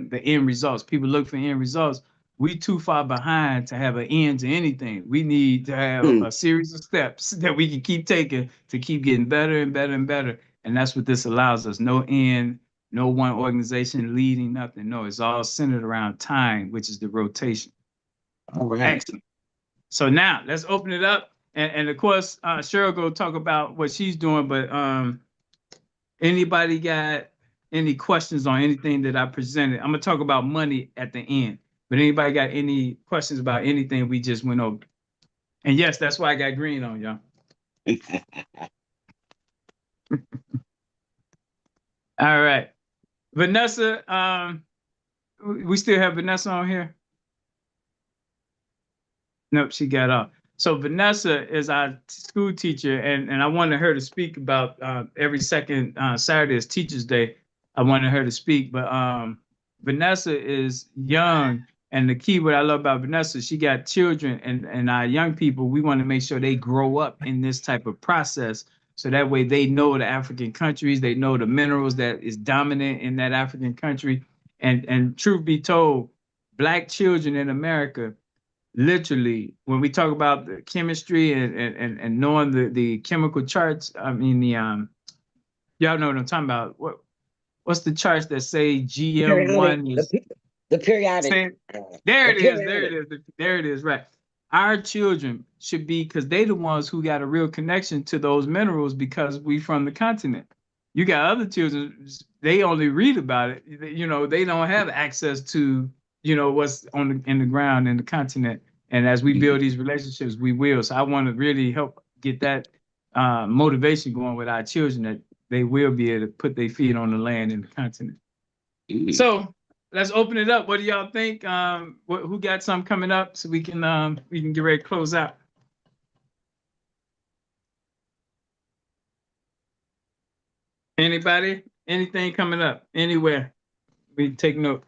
S2: the end results. People look for end results. We too far behind to have an end to anything. We need to have a series of steps that we can keep taking to keep getting better and better and better. And that's what this allows us. No end, no one organization leading, nothing. No, it's all centered around time, which is the rotation.
S3: All right.
S2: Excellent. So now let's open it up. And of course, Cheryl go talk about what she's doing, but anybody got any questions on anything that I presented? I'm gonna talk about money at the end, but anybody got any questions about anything we just went over? And yes, that's why I got green on, y'all. All right. Vanessa, we still have Vanessa on here? Nope, she got off. So Vanessa is our school teacher, and I wanted her to speak about every second Saturday is Teachers Day. I wanted her to speak, but Vanessa is young, and the key what I love about Vanessa, she got children, and our young people, we want to make sure they grow up in this type of process, so that way they know the African countries, they know the minerals that is dominant in that African country, and truth be told, Black children in America, literally, when we talk about the chemistry and knowing the chemical charts, I mean y'all know what I'm talking about. What's the charts that say GM1 is
S3: the periodic?
S2: There it is, right. Our children should be, because they the ones who got a real connection to those minerals because we from the continent. You got other children, they only read about it. They don't have access to what's in the ground in the continent. And as we build these relationships, we will. So I want to really help get that motivation going with our children, that they will be able to put their feet on the land in the continent. So let's open it up. What do y'all think? Who got something coming up so we can get ready to close out? Anybody? Anything coming up? Anywhere? We take note.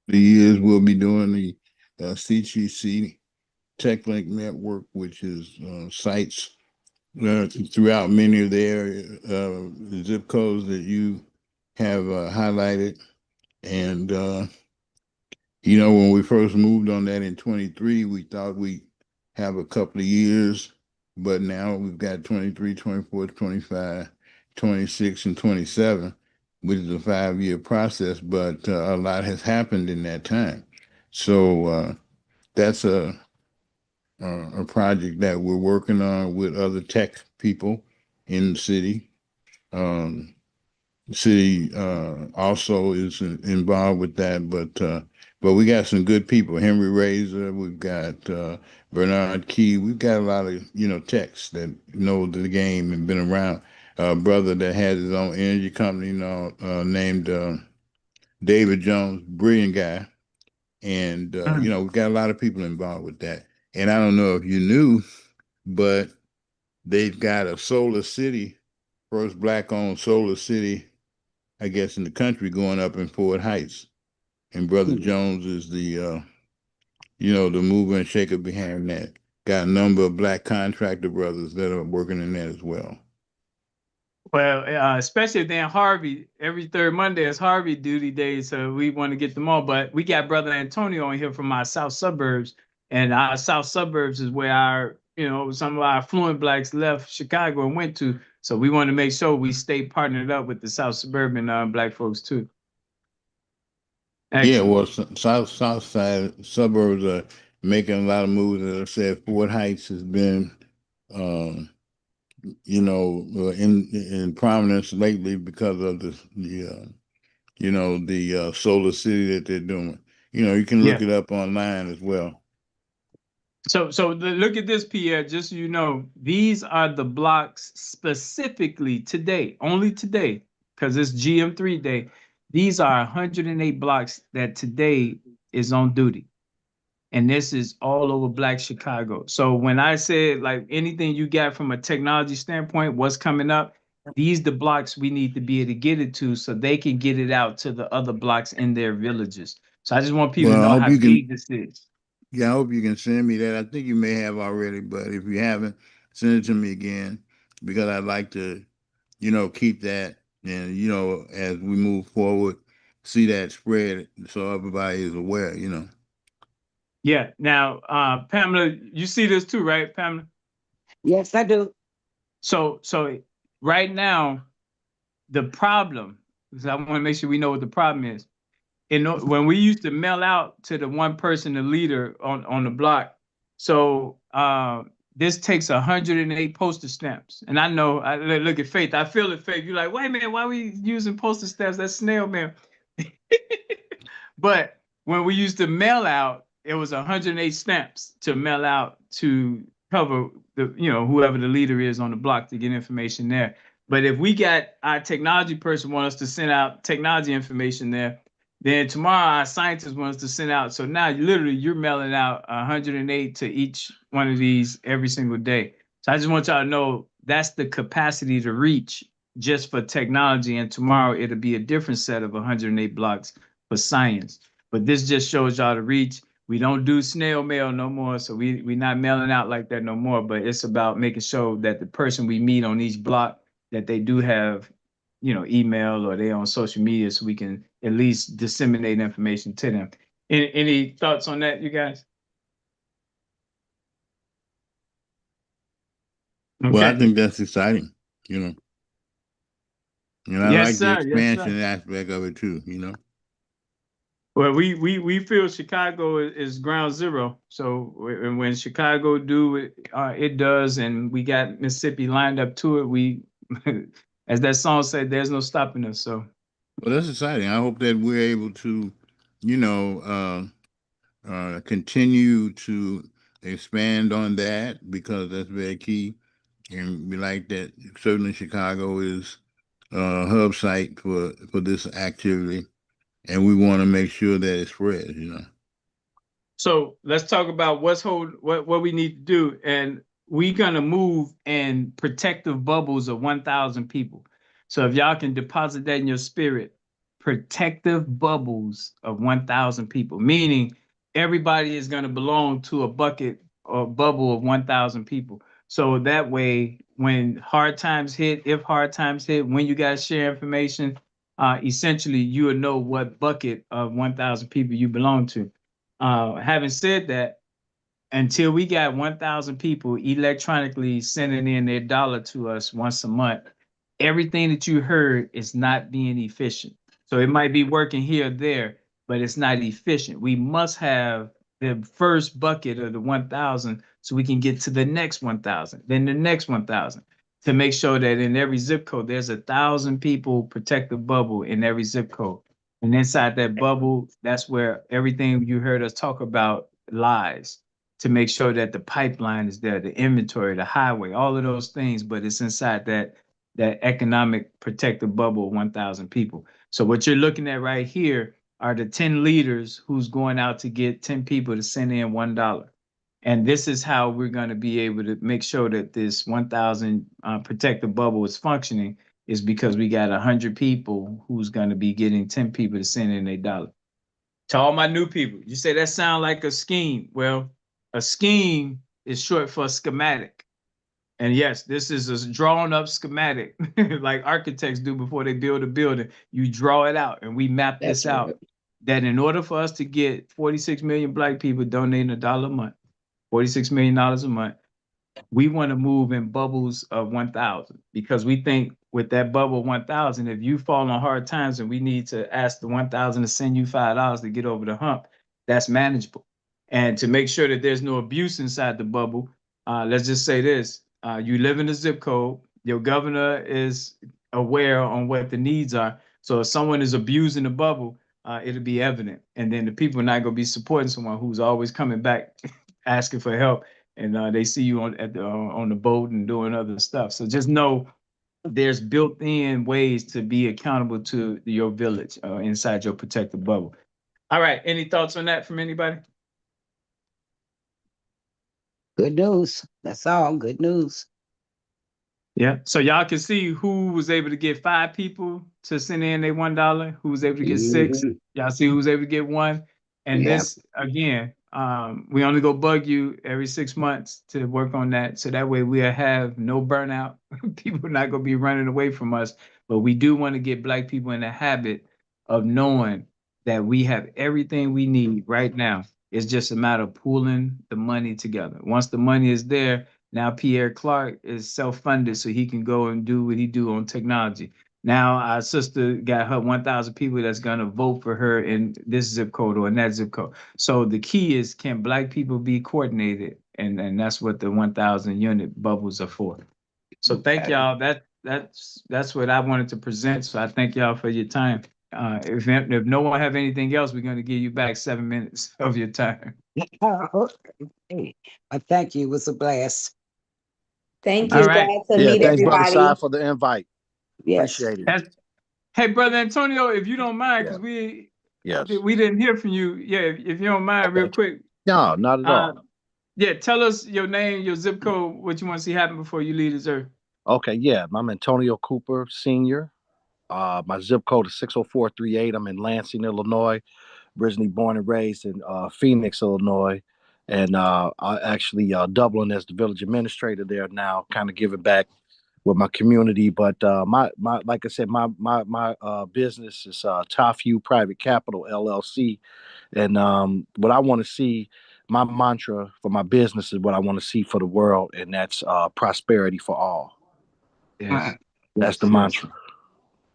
S6: The years we'll be doing the CTC TechLink network, which is sites throughout many of the area, zip codes that you have highlighted. And, when we first moved on that in 23, we thought we'd have a couple of years, but now we've got 23, 24, 25, 26, and 27, which is a 5-year process, but a lot has happened in that time. So that's a a project that we're working on with other tech people in the city. The city also is involved with that, but we got some good people. Henry Razor, we've got Bernard Key. We've got a lot of techs that know the game and been around. A brother that has his own energy company named David Jones, brilliant guy. And we've got a lot of people involved with that. And I don't know if you knew, but they've got a solar city, first black-owned solar city, I guess, in the country, going up in Fort Heights. And Brother Jones is the mover and shaker behind that. Got a number of black contractor brothers that are working in that as well.
S2: Well, especially then Harvey, every third Monday is Harvey duty day, so we want to get them all. But we got Brother Antonio on here from our south suburbs, and our south suburbs is where our, some of our affluent blacks left Chicago and went to. So we want to make sure we stay partnered up with the south suburban black folks too.
S6: Excellent. Yeah, well, south side suburbs are making a lot of moves. As I said, Fort Heights has been in prominence lately because of the solar city that they're doing. You can look it up online as well.
S2: So look at this, Pierre. Just so you know, these are the blocks specifically today, only today, because it's GM3 day. These are 108 blocks that today is on duty. And this is all over Black Chicago. So when I said like anything you got from a technology standpoint, what's coming up, these the blocks we need to be able to get it to so they can get it out to the other blocks in their villages. So I just want people to know how big this is.
S6: Yeah, I hope you can send me that. I think you may have already, but if you haven't, send it to me again because I'd like to, keep that and, as we move forward, see that spread so everybody is aware,
S2: Yeah. Now, Pamela, you see this too, right, Pamela?
S3: Yes, I do.
S2: So right now, the problem, because I want to make sure we know what the problem is. When we used to mail out to the one person, the leader on the block, so this takes 108 postage stamps. And I know, look at Faith, I feel it, Faith. You're like, wait a minute, why are we using postage stamps? That's snail mail. But when we used to mail out, it was 108 stamps to mail out to cover the, whoever the leader is on the block to get information there. But if we got our technology person want us to send out technology information there, then tomorrow our scientists want us to send out. So now you're mailing out 108 to each one of these every single day. So I just want y'all to know that's the capacity to reach just for technology. And tomorrow it'll be a different set of 108 blocks for science. But this just shows y'all the reach. We don't do snail mail no more, so we're not mailing out like that no more. But it's about making sure that the person we meet on each block, that they do have, email or they on social media, so we can at least disseminate information to them. Any thoughts on that, you guys?
S6: Okay. Well, I think that's exciting, And I like the expansion aspect of it too,
S2: Well, we feel Chicago is ground zero. So when Chicago do it, it does, and we got Mississippi lined up to it. We, as that song said, there's no stopping us. So,
S6: well, that's exciting. I hope that we're able to, continue to expand on that because that's very key, and we like that. Certainly, Chicago is a hub site for this activity. And we want to make sure that it spreads,
S2: So let's talk about what we need to do. And we're gonna move in protective bubbles of 1,000 people. So if y'all can deposit that in your spirit, protective bubbles of 1,000 people, meaning everybody is gonna belong to a bucket or bubble of 1,000 people. So that way, when hard times hit, if hard times hit, when you guys share information, essentially you will know what bucket of 1,000 people you belong to. Having said that, until we got 1,000 people electronically sending in their dollar to us once a month, everything that you heard is not being efficient. So it might be working here or there, but it's not efficient. We must have the first bucket of the 1,000 so we can get to the next 1,000, then the next 1,000, to make sure that in every zip code, there's 1,000 people protect the bubble in every zip code. And inside that bubble, that's where everything you heard us talk about lies, to make sure that the pipeline is there, the inventory, the highway, all of those things, but it's inside that economic protective bubble of 1,000 people. So what you're looking at right here are the 10 leaders who's going out to get 10 people to send in $1. And this is how we're going to be able to make sure that this 1,000 protective bubble is functioning, is because we got 100 people who's going to be getting 10 people to send in $1. To all my new people, you say that sound like a scheme. Well, a scheme is short for schematic. And yes, this is a drawn up schematic like architects do before they build a building. You draw it out, and we map this out. That in order for us to get 46 million Black people donating $1 a month, $46 million a month, we want to move in bubbles of 1,000, because we think with that bubble of 1,000, if you fall on hard times and we need to ask the 1,000 to send you $5 to get over the hump, that's manageable. And to make sure that there's no abuse inside the bubble, let's just say this. You live in a zip code, your governor is aware on what the needs are. So if someone is abusing the bubble, it'll be evident. And then the people are not going to be supporting someone who's always coming back asking for help, and they see you on the boat and doing other stuff. So just know there's built-in ways to be accountable to your village inside your protective bubble. All right, any thoughts on that from anybody?
S3: Good news. That's all. Good news.
S2: Yeah. So y'all can see who was able to get 5 people to send in their $1, who was able to get 6.
S3: Mhm.
S2: Y'all see who was able to get 1. And
S3: Yeah.
S2: this, again, we only go bug you every 6 months to work on that. So that way we'll have no burnout. People are not going to be running away from us. But we do want to get Black people in the habit of knowing that we have everything we need right now. It's just a matter of pooling the money together. Once the money is there, now Pierre Clark is self-funded, so he can go and do what he do on technology. Now our sister got her 1,000 people that's gonna vote for her in this zip code or in that zip code. So the key is, can Black people be coordinated? And that's what the 1,000 unit bubbles are for. So thank y'all. That's what I wanted to present. So I thank y'all for your time. If no one have anything else, we're going to give you back 7 minutes of your time.
S3: Okay. Thank you. It was a blast.
S4: Thank
S2: All
S4: you.
S2: right.
S4: Glad to
S1: Yeah,
S4: meet
S1: thanks, Brother
S4: everybody.
S1: Si, for the invite.
S3: Yes.
S1: Appreciate it.
S2: Hey, Brother Antonio, if you don't mind, because
S1: Yes.
S2: we didn't hear from you. Yeah, if you don't mind, real quick.
S1: No, not at all.
S2: Yeah, tell us your name, your zip code, what you want to see happen before you leave this earth.
S1: Okay, yeah. I'm Antonio Cooper, Sr. My zip code is 60438. I'm in Lansing, Illinois. Originally born and raised in Phoenix, Illinois. And I actually doubling as the village administrator there now, kind of giving back with my community. But my like I said, my business is Tofu Private Capital LLC. And what I want to see, my mantra for my business is what I want to see for the world, and that's prosperity for all.
S2: Yes.
S1: That's the mantra.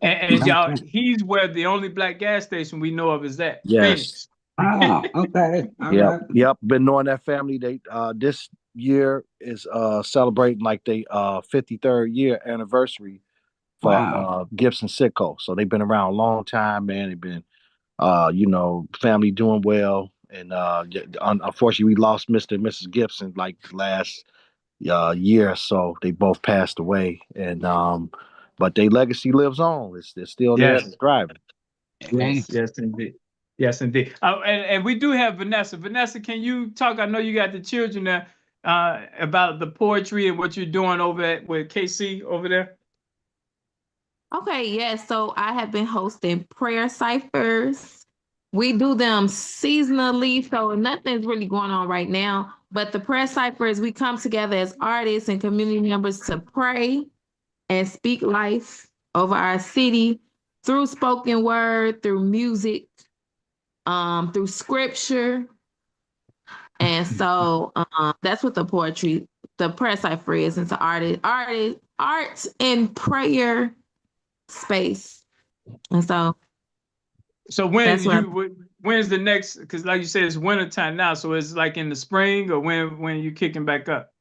S2: And y'all, he's where the only Black gas station we know of is at.
S1: Yes.
S2: Phoenix.
S3: Oh, okay. All right.
S1: Yep. Been knowing that family. They this year is celebrating like the 53rd year anniversary for
S3: Wow.
S1: Gibson Sitco. So they've been around a long time, man. They've been family doing well. And unfortunately, we lost Mr. and Mrs. Gibson like last year or so. They both passed away, and but their legacy lives on. It's still there.
S2: Yes.
S1: It's thriving.
S2: Yes, indeed. Yes, indeed. And we do have Vanessa. Vanessa, can you talk? I know you got the children there, about the poetry and what you're doing over with KC over there.
S5: Okay, yes. So I have been hosting prayer ciphers. We do them seasonally, so nothing's really going on right now. But the prayer ciphers, we come together as artists and community members to pray and speak life over our city through spoken word, through music, through scripture. And so that's what the prayer cipher is. It's an arts and prayer space. And so
S2: So when's the next? Because like you said, it's winter time now. So it's like in the spring, or when you kicking back up?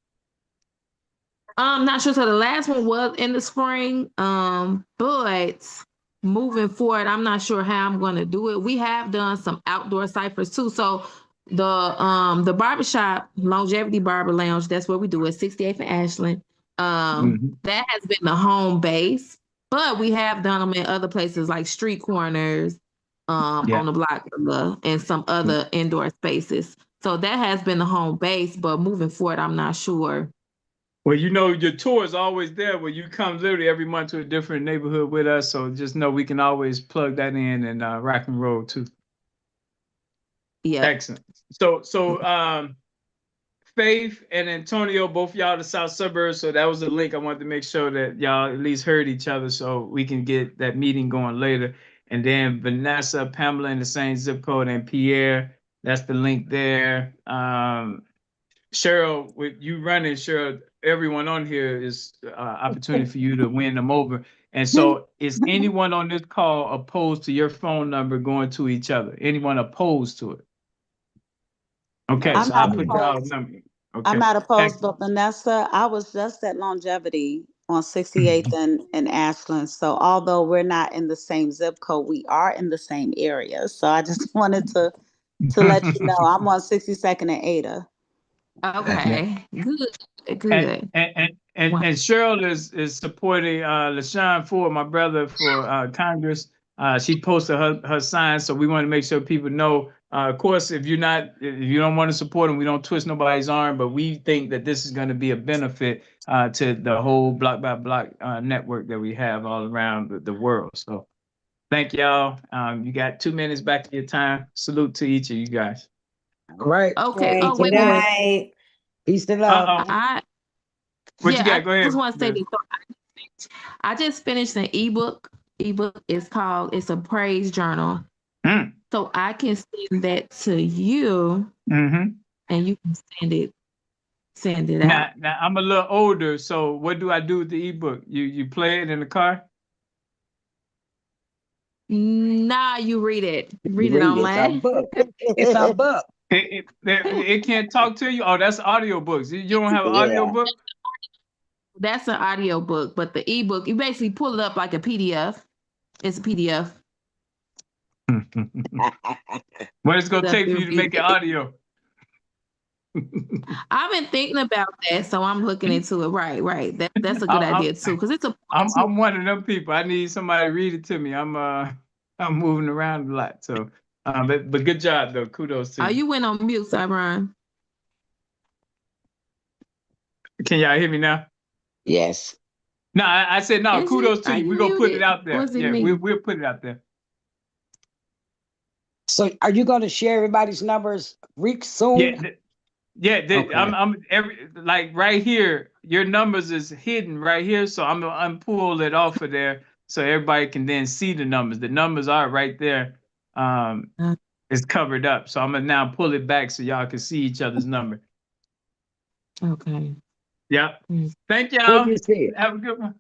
S5: I'm not sure. So the last one was in the spring. But moving forward, I'm not sure how I'm going to do it. We have done some outdoor ciphers too. So the barbershop, Longevity Barber Lounge, that's where we do it, 68th and Ashland. That has been the home base, but we have done them in other places like street corners, on the block and some other indoor spaces. So that has been the home base, but moving forward, I'm not sure.
S2: Well, you know, your tour is always there where you come literally every month to a different neighborhood with us. So just know we can always plug that in and rock and roll too.
S5: Yeah.
S2: Excellent. So Faith and Antonio, both y'all the South Suburbs. So that was the link. I wanted to make sure that y'all at least heard each other so we can get that meeting going later. And then Vanessa, Pamela in the same zip code, and Pierre, that's the link there. Cheryl, with you running, Cheryl, everyone on here is opportunity for you to win them over. And so is anyone on this call opposed to your phone number going to each other? Anyone opposed to it? Okay,
S7: I'm
S2: so
S7: not
S2: I'll put y'all
S7: opposed.
S2: number. Okay.
S7: I'm not opposed,
S2: Excellent.
S7: but Vanessa, I was just at Longevity on 68th and Ashland. So although we're not in the same zip code, we are in the same area. So I just wanted to let you know I'm on 62nd and Ada.
S5: Okay. Good.
S2: And
S5: Good.
S2: Cheryl is supporting LaShawn Ford, my brother, for Congress. She posted her sign, so we want to make sure people know. Of course, if you don't want to support him, we don't twist nobody's arm, but we think that this is going to be a benefit to the whole Block by Block network that we have all around the world. So thank y'all. You got 2 minutes back to your time. Salute to each of you guys.
S3: All right.
S5: Okay.
S3: Hey,
S5: Oh,
S3: good
S5: wait a minute.
S3: night. Peace and love.
S2: What you got? Go ahead.
S5: I just want to say this. So I just finished an ebook. Ebook is called It's a Praise Journal. So I can send that to you, and you can send it out.
S2: Now I'm a little older, so what do I do with the ebook? You play it in the car?
S5: Nah, you read it. Read it
S3: It's a
S5: online.
S3: book. It's a book.
S2: It can't talk to you? Oh, that's audiobooks. You don't have an
S3: Yeah.
S2: audiobook?
S5: That's an audio book, but the ebook, you basically pull it up like a PDF. It's a PDF.
S2: What it's gonna take for you to make it audio?
S5: I've been thinking about that, so I'm looking into it. Right. That's a good idea too, because it's a.
S2: I'm one of them people. I need somebody to read it to me. I'm moving around a lot, so but good job though. Kudos to you.
S5: You went on mute, Cyron.
S2: Can y'all hear me now?
S3: Yes.
S2: No, I said no. Kudos to you. We're gonna put it out there. Yeah,
S5: me?
S2: we'll put it out there.
S3: So are you going to share everybody's numbers soon?
S2: Okay. I'm like right here. Your numbers is hidden right here, so I'm gonna unpull it off of there so everybody can then see the numbers. The numbers are right there. It's covered up, so I'm gonna now pull it back so y'all can see each other's number.
S5: Okay.
S2: Yep. Thank y'all.
S3: Where do you see it?
S2: Have a good one.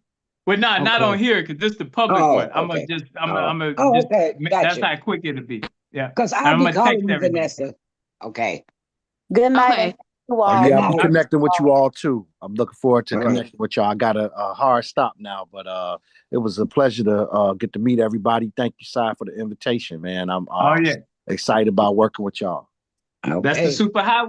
S2: Well, not on here because this is the public one. I'm
S3: okay.
S2: gonna
S3: Okay.
S2: that's
S3: Gotcha.
S2: how quick it'll be. Yeah.
S3: Because
S2: I'm
S3: I'll be
S2: gonna
S3: calling
S2: text
S3: you,
S2: everybody.
S3: Vanessa. Okay.
S7: Good night.
S5: Okay.
S1: Yeah, I'm
S3: night.
S1: connecting with you all too. I'm looking forward to
S3: All right.
S1: connecting with y'all. I got a hard stop now, but it was a pleasure to get to meet everybody. Thank you, Si, for the invitation, man. I'm excited about working with y'all.
S3: Okay.
S2: That's the super highway.